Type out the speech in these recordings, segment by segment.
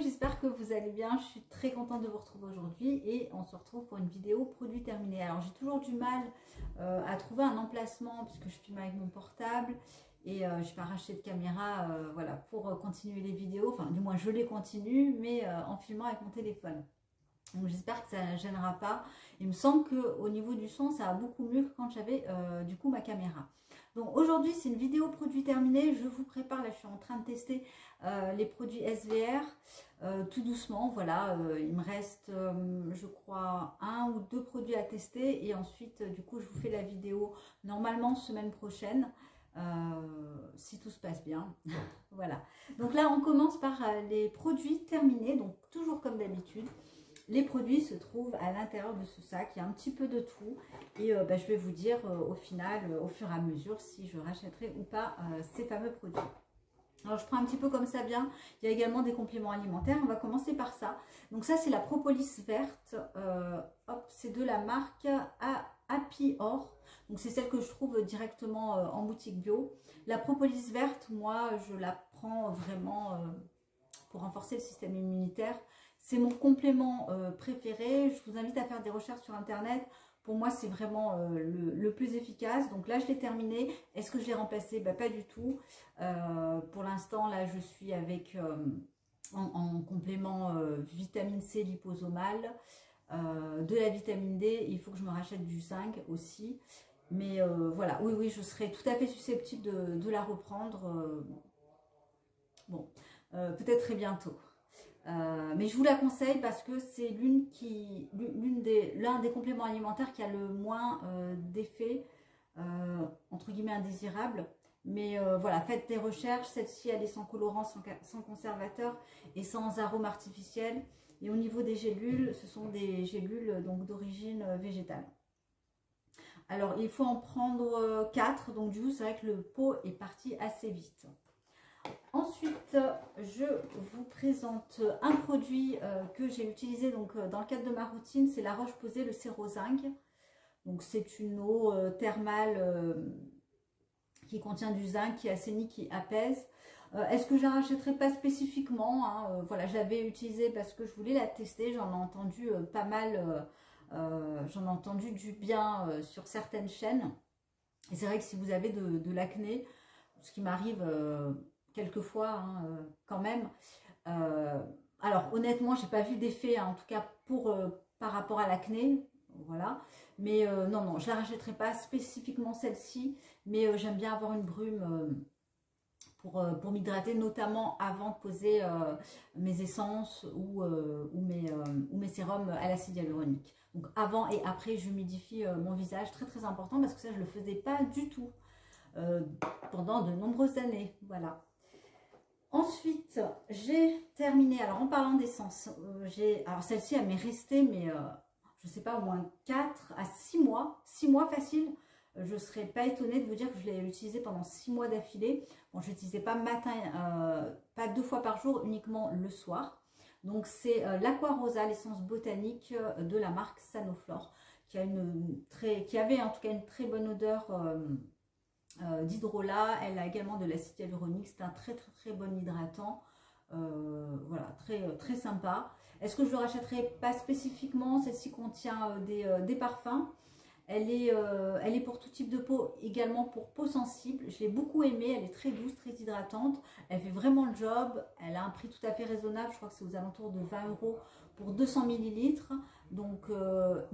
j'espère que vous allez bien. Je suis très contente de vous retrouver aujourd'hui et on se retrouve pour une vidéo produit terminé. Alors j'ai toujours du mal à trouver un emplacement puisque je filme avec mon portable et je n'ai pas racheté de caméra voilà, pour continuer les vidéos. Enfin du moins je les continue mais en filmant avec mon téléphone. Donc j'espère que ça ne gênera pas. Il me semble qu'au niveau du son ça va beaucoup mieux que quand j'avais du coup ma caméra. Donc aujourd'hui c'est une vidéo produit terminé. Je vous prépare, là je suis en train de tester les produits SVR tout doucement. Voilà, il me reste je crois 1 ou 2 produits à tester et ensuite du coup je vous fais la vidéo normalement semaine prochaine si tout se passe bien. Voilà, donc là on commence par les produits terminés, donc toujours comme d'habitude. Les produits se trouvent à l'intérieur de ce sac, il y a un petit peu de tout et je vais vous dire au final, au fur et à mesure, si je rachèterai ou pas ces fameux produits. Alors je prends un petit peu comme ça bien, il y a également des compléments alimentaires, on va commencer par ça. Donc ça c'est la propolis verte, hop, c'est de la marque Happy Or, donc c'est celle que je trouve directement en boutique bio. La propolis verte, moi je la prends vraiment pour renforcer le système immunitaire. C'est mon complément préféré. Je vous invite à faire des recherches sur internet. Pour moi, c'est vraiment le plus efficace. Donc là, je l'ai terminé. Est-ce que je l'ai remplacé? Pas du tout. Pour l'instant, là, je suis avec en complément vitamine C liposomale, de la vitamine D. Il faut que je me rachète du zinc aussi. Mais voilà, oui, je serais tout à fait susceptible de la reprendre. Bon, peut-être très bientôt. Mais je vous la conseille parce que c'est l'un des compléments alimentaires qui a le moins d'effets entre guillemets indésirables. Mais voilà, faites des recherches. Celle-ci elle est sans colorant, sans conservateur et sans arôme artificiel. Et au niveau des gélules, ce sont des gélules donc d'origine végétale. Alors il faut en prendre 4, donc du coup c'est vrai que le pot est parti assez vite. Ensuite, je vous présente un produit que j'ai utilisé donc, dans le cadre de ma routine, c'est la Roche-Posay, le Sérozinc. Donc c'est une eau thermale qui contient du zinc, qui assainit, qui apaise. Est-ce que je la rachèterai pas spécifiquement, hein, voilà, je l'avais utilisée parce que je voulais la tester, j'en ai entendu pas mal, j'en ai entendu du bien sur certaines chaînes. Et c'est vrai que si vous avez de l'acné, ce qui m'arrive quelquefois hein, quand même. Alors honnêtement, j'ai pas vu d'effet, hein, en tout cas par rapport à l'acné, voilà. Mais non, je la rachèterai pas spécifiquement celle-ci, mais j'aime bien avoir une brume pour m'hydrater, notamment avant de poser mes essences ou mes sérums à l'acide hyaluronique. Donc avant et après, j'humidifie mon visage, très important parce que ça je le faisais pas du tout pendant de nombreuses années, voilà. Ensuite, j'ai terminé, alors en parlant d'essence, alors celle-ci elle m'est restée, mais je sais pas, au moins 4 à 6 mois, 6 mois facile. Je ne serais pas étonnée de vous dire que je l'ai utilisée pendant 6 mois d'affilée. Bon, je l'utilisais pas matin, pas 2 fois par jour, uniquement le soir. Donc c'est l'Aqua Rosa, l'essence botanique de la marque Sanoflore, qui avait en tout cas une très bonne odeur d'hydrolat. Elle a également de l'acide hyaluronique, c'est un très bon hydratant, voilà, très sympa. Est-ce que je le rachèterai pas spécifiquement? Celle-ci contient des parfums. Elle est pour tout type de peau, également pour peau sensible. Je l'ai beaucoup aimée, elle est très douce, très hydratante, elle fait vraiment le job. Elle a un prix tout à fait raisonnable, je crois que c'est aux alentours de 20 € pour 200 ml. Donc,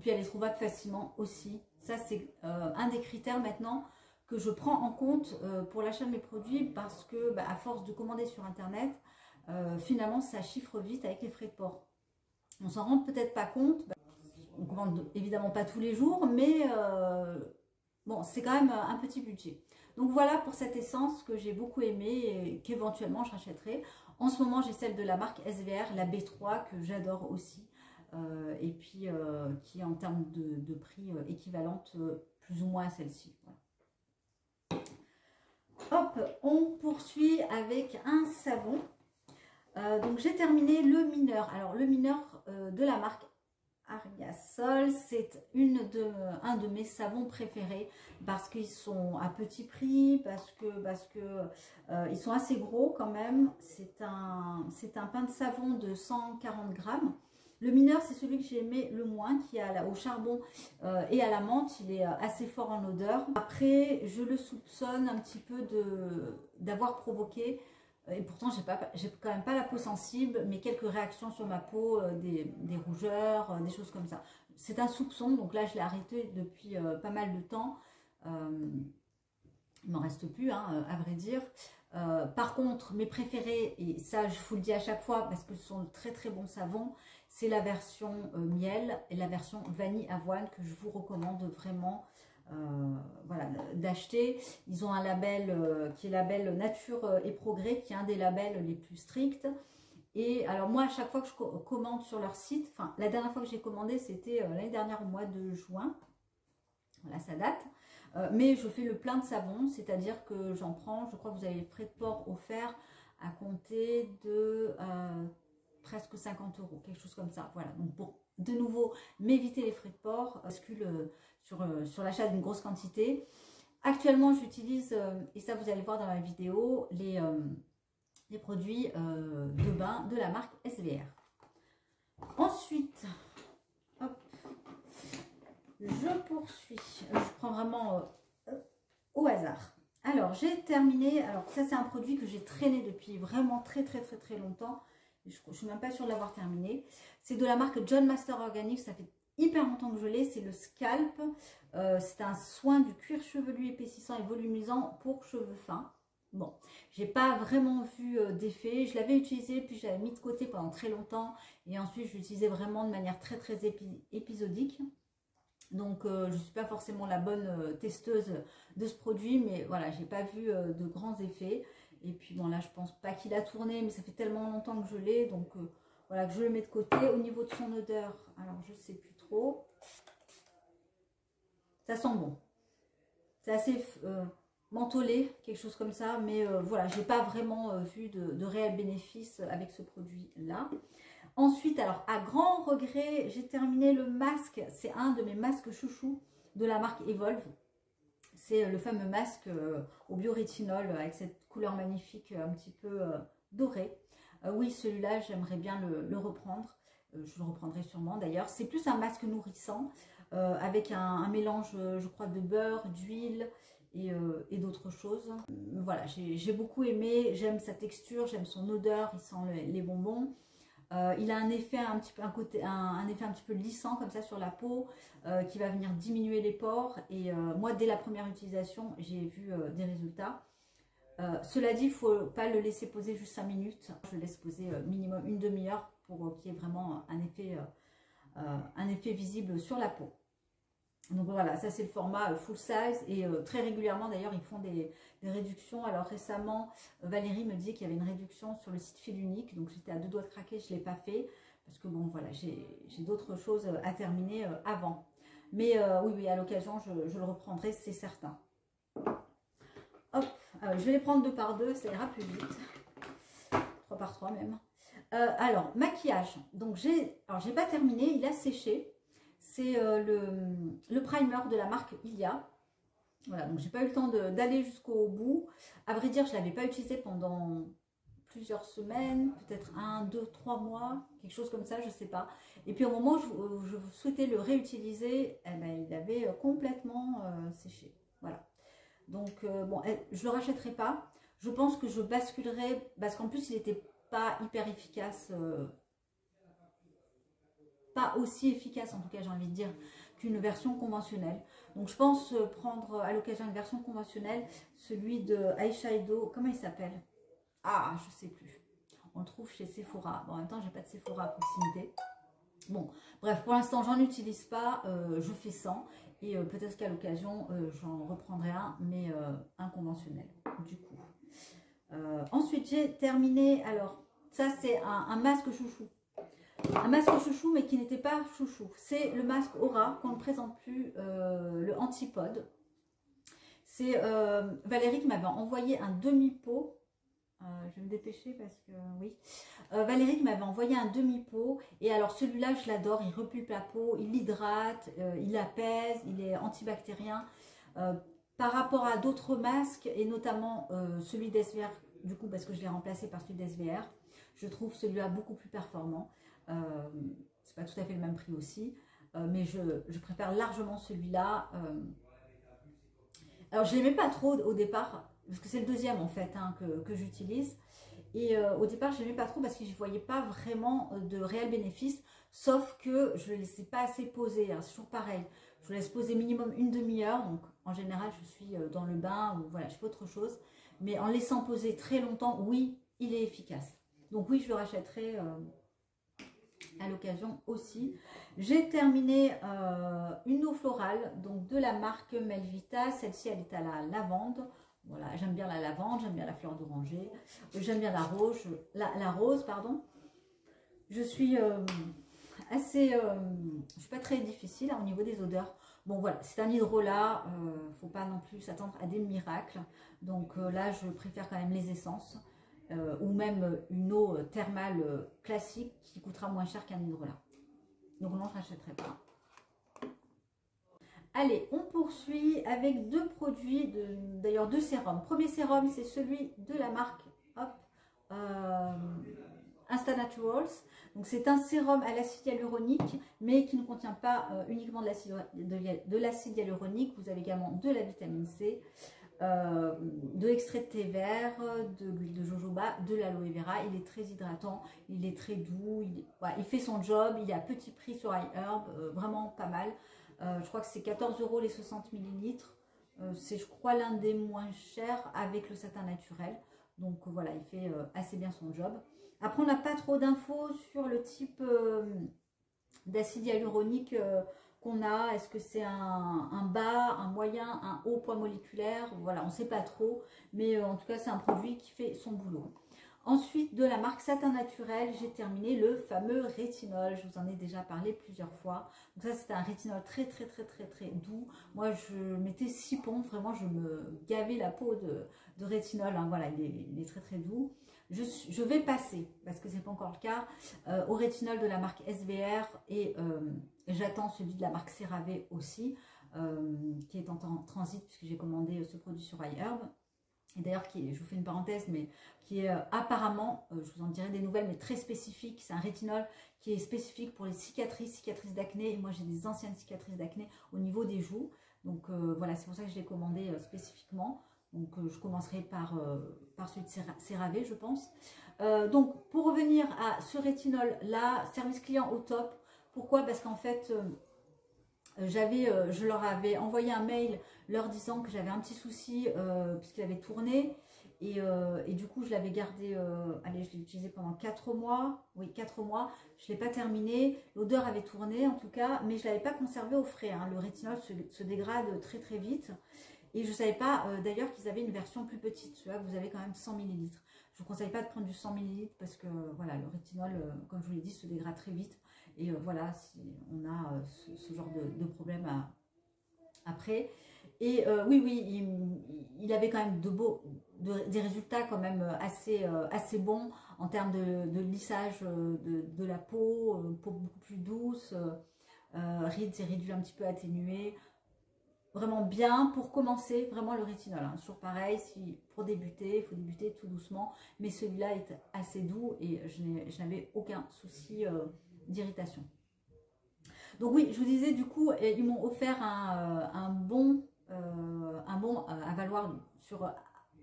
puis elle est trouvable facilement aussi. Ça c'est un des critères maintenant que je prends en compte pour l'achat de mes produits, parce que à force de commander sur internet, finalement ça chiffre vite avec les frais de port. On s'en rend peut-être pas compte, on commande évidemment pas tous les jours, mais bon, c'est quand même un petit budget. Donc voilà pour cette essence que j'ai beaucoup aimée et qu'éventuellement je rachèterai. En ce moment j'ai celle de la marque SVR, la B3, que j'adore aussi, et puis qui est en termes de prix équivalente plus ou moins à celle-ci. Voilà. Hop, on poursuit avec un savon. Donc j'ai terminé le mineur. Alors le mineur de la marque Argasol, c'est un de mes savons préférés parce qu'ils sont à petit prix, parce que ils sont assez gros quand même. C'est un pain de savon de 140 grammes. Le mineur, c'est celui que j'aimais le moins, qui a au charbon et à la menthe. Il est assez fort en odeur. Après, je le soupçonne un petit peu d'avoir provoqué, et pourtant j'ai quand même pas la peau sensible, mais quelques réactions sur ma peau, des rougeurs, des choses comme ça. C'est un soupçon, donc là je l'ai arrêté depuis pas mal de temps. Il m'en reste plus, hein, à vrai dire. Par contre, mes préférés, et ça je vous le dis à chaque fois parce que ce sont de très très bons savons, c'est la version miel et la version vanille avoine que je vous recommande vraiment voilà, d'acheter. Ils ont un label qui est label Nature et Progrès, qui est un des labels les plus stricts. Et alors moi, à chaque fois que je commande sur leur site, enfin la dernière fois que j'ai commandé, c'était l'année dernière au mois de juin, voilà, ça date. Mais je fais le plein de savon, c'est-à-dire que j'en prends, je crois que vous avez les frais de port offerts à compter de presque 50 €, quelque chose comme ça. Voilà, donc pour de nouveau m'éviter les frais de port, bascule sur l'achat d'une grosse quantité. Actuellement, j'utilise, et ça vous allez voir dans la vidéo, les produits de bain de la marque SVR. Ensuite, hop, je poursuis. Je prends vraiment au hasard. Alors, j'ai terminé. Alors, ça, c'est un produit que j'ai traîné depuis vraiment très longtemps. Je ne suis même pas sûre de l'avoir terminé. C'est de la marque John Master Organics. Ça fait hyper longtemps que je l'ai. C'est le Scalp. C'est un soin du cuir chevelu épaississant et volumisant pour cheveux fins. Bon, j'ai pas vraiment vu d'effet. Je l'avais utilisé, puis je l'avais mis de côté pendant très longtemps. Et ensuite, je l'utilisais vraiment de manière très épisodique. Donc, je ne suis pas forcément la bonne testeuse de ce produit, mais voilà, j'ai pas vu de grands effets. Et puis, bon, là, je pense pas qu'il a tourné, mais ça fait tellement longtemps que je l'ai, donc voilà, que je le mets de côté. Au niveau de son odeur, alors, je sais plus trop. Ça sent bon. C'est assez mentholé, quelque chose comme ça, mais voilà, j'ai pas vraiment vu de réels bénéfices avec ce produit-là. Ensuite, alors, à grand regret, j'ai terminé le masque. C'est un de mes masques chouchous de la marque Evolve. C'est le fameux masque au biorétinol avec cette couleur magnifique un petit peu dorée. Oui, celui-là, j'aimerais bien le reprendre. Je le reprendrai sûrement d'ailleurs. C'est plus un masque nourrissant avec un mélange, je crois, de beurre, d'huile et d'autres choses. Voilà, j'ai beaucoup aimé. J'aime sa texture, j'aime son odeur. Il sent les bonbons. Il a un effet un petit peu un effet un petit peu lissant comme ça sur la peau qui va venir diminuer les pores, et moi dès la première utilisation j'ai vu des résultats. Cela dit, il ne faut pas le laisser poser juste 5 minutes, je le laisse poser minimum une demi-heure pour qu'il y ait vraiment un effet visible sur la peau. Donc voilà, ça c'est le format full size, et très régulièrement d'ailleurs ils font des réductions. Alors récemment, Valérie me disait qu'il y avait une réduction sur le site Fil Unique, donc j'étais à 2 doigts de craquer, je ne l'ai pas fait, parce que bon voilà, j'ai d'autres choses à terminer avant. Mais oui, à l'occasion je le reprendrai, c'est certain. Hop, je vais les prendre 2 par 2, ça ira plus vite. 3 par 3 même. Alors, maquillage, donc j'ai pas terminé, il a séché. C'est le primer de la marque Ilia. Voilà, donc j'ai pas eu le temps d'aller jusqu'au bout. À vrai dire, je ne l'avais pas utilisé pendant plusieurs semaines, peut-être 1, 2, 3 mois, quelque chose comme ça, je sais pas. Et puis au moment où je souhaitais le réutiliser, eh ben, il avait complètement séché. Voilà. Donc bon, je le rachèterai pas. Je pense que je basculerai, parce qu'en plus il n'était pas hyper efficace. Pas aussi efficace en tout cas, j'ai envie de dire, qu'une version conventionnelle. Donc je pense prendre à l'occasion une version conventionnelle, celui de eyeshadow, comment il s'appelle? Ah, je sais plus. On le trouve chez Sephora. Bon, en même temps, j'ai pas de Sephora à proximité. Bon, bref, pour l'instant, j'en utilise pas, je fais sans, et peut-être qu'à l'occasion, j'en reprendrai un, mais un conventionnel, du coup. Ensuite, j'ai terminé, alors, ça c'est un masque chouchou. Un masque chouchou, mais qui n'était pas chouchou. C'est le masque Aura, qu'on ne présente plus, le Antipode. C'est Valérie qui m'avait envoyé un demi-pot. Je vais me dépêcher parce que oui. Valérie qui m'avait envoyé un demi-pot. Et alors celui-là, je l'adore. Il repulpe la peau, il l'hydrate, il apaise, il est antibactérien. Par rapport à d'autres masques, et notamment celui d'SVR, du coup, parce que je l'ai remplacé par celui d'SVR, je trouve celui-là beaucoup plus performant. C'est pas tout à fait le même prix aussi. Mais je préfère largement celui-là. Alors, je ne l'aimais pas trop au départ, parce que c'est le deuxième en fait hein, que j'utilise. Et au départ, je ne l'aimais pas trop parce que je ne voyais pas vraiment de réels bénéfices, sauf que je ne le laissais pas assez poser. C'est toujours pareil. Je le laisse poser minimum une demi-heure. Donc, en général, je suis dans le bain ou voilà, je fais autre chose. Mais en laissant poser très longtemps, oui, il est efficace. Donc, oui, je le rachèterai à l'occasion aussi. J'ai terminé une eau florale donc de la marque Melvita. Celle-ci elle est à la lavande. Voilà, j'aime bien la lavande, j'aime bien la fleur d'oranger, j'aime bien la rose pardon. Je suis assez je suis pas très difficile hein, au niveau des odeurs. Bon voilà, c'est un hydrolat, faut pas non plus s'attendre à des miracles. Donc là je préfère quand même les essences. Ou même une eau thermale classique qui coûtera moins cher qu'un hydrolat. Donc non, je n'achèterai pas. Allez, on poursuit avec deux produits, d'ailleurs deux sérums. Premier sérum, c'est celui de la marque Insta Naturals. Donc c'est un sérum à l'acide hyaluronique, mais qui ne contient pas uniquement de l'acide hyaluronique. Vous avez également de la vitamine C. De l'extrait de thé vert, de l'huile de jojoba, de l'aloe vera. Il est très hydratant, il est très doux, il fait son job, il est à petit prix sur iHerb, vraiment pas mal. Je crois que c'est 14 € les 60 ml. C'est je crois l'un des moins chers avec le satin naturel. Donc voilà, il fait assez bien son job. Après on n'a pas trop d'infos sur le type d'acide hyaluronique qu'on a. Est-ce que c'est un bas, un moyen, un haut poids moléculaire? Voilà, on ne sait pas trop, mais en tout cas c'est un produit qui fait son boulot. Ensuite, de la marque Satin Naturel, j'ai terminé le fameux rétinol. Je vous en ai déjà parlé plusieurs fois. Donc ça, c'est un rétinol très doux. Moi, je mettais 6 pompes. Vraiment, je me gavais la peau de rétinol. Hein. Voilà, il est très doux. Je vais passer, parce que ce n'est pas encore le cas, au rétinol de la marque SVR. Et j'attends celui de la marque CeraVe aussi, qui est en transit, puisque j'ai commandé ce produit sur iHerb. Et d'ailleurs, je vous fais une parenthèse, mais qui est apparemment, je vous en dirai des nouvelles, mais très spécifique. C'est un rétinol qui est spécifique pour les cicatrices d'acné. Et moi, j'ai des anciennes cicatrices d'acné au niveau des joues. Donc voilà, c'est pour ça que je l'ai commandé spécifiquement. Donc je commencerai par celui de CeraVe, je pense. Donc pour revenir à ce rétinol-là, service client au top. Pourquoi? Parce qu'en fait... je leur avais envoyé un mail leur disant que j'avais un petit souci puisqu'il avait tourné et du coup je l'avais gardé, allez, je l'ai utilisé pendant 4 mois, oui 4 mois, je ne l'ai pas terminé, l'odeur avait tourné en tout cas, mais je ne l'avais pas conservé au frais, hein. Le rétinol se dégrade très vite et je ne savais pas d'ailleurs qu'ils avaient une version plus petite. Celui-là, vous avez quand même 100 ml. Je ne vous conseille pas de prendre du 100 ml parce que voilà, le rétinol, comme je vous l'ai dit, se dégrade très vite. Et voilà, si on a ce genre de problème après. Et oui, il avait quand même des résultats quand même assez bons en termes de lissage de la peau, peau beaucoup plus douce, rides et ridules un petit peu atténuées. Vraiment bien pour commencer, vraiment le rétinol. Hein. Toujours pareil, pour débuter, il faut débuter tout doucement. Mais celui-là est assez doux et je n'avais aucun souci d'irritation. Donc oui, je vous disais du coup, ils m'ont offert un bon à valoir sur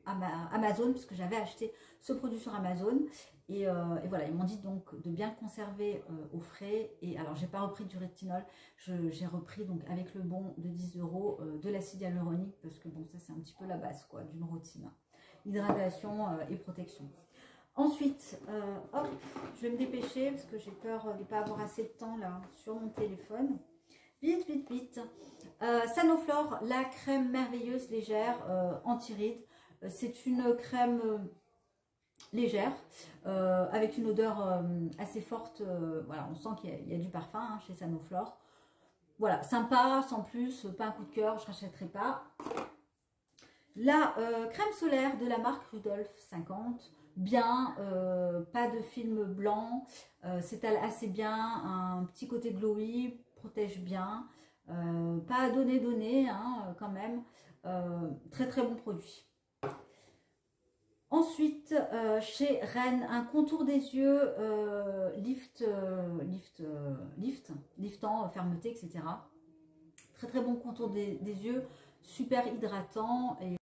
Amazon, puisque j'avais acheté ce produit sur Amazon. Et voilà, ils m'ont dit donc de bien le conserver au frais. Et alors, j'ai pas repris du rétinol, j'ai repris donc avec le bon de 10 € de l'acide hyaluronique, parce que bon, ça c'est un petit peu la base quoi d'une routine. Hydratation et protection. Ensuite, hop, je vais me dépêcher parce que j'ai peur de ne pas avoir assez de temps là sur mon téléphone. Vite. Sanoflore, la crème merveilleuse légère anti-rides. C'est une crème légère avec une odeur assez forte. Voilà, on sent qu'il y a du parfum hein, chez Sanoflore. Voilà, sympa, sans plus, pas un coup de cœur, je ne rachèterai pas. La crème solaire de la marque Rudolph 50, bien, pas de film blanc, s'étale assez bien, un petit côté glowy, protège bien, pas à donner, hein, quand même, très très bon produit. Ensuite, chez Rennes, un contour des yeux liftant, fermeté, etc. Très très bon contour des yeux, super hydratant et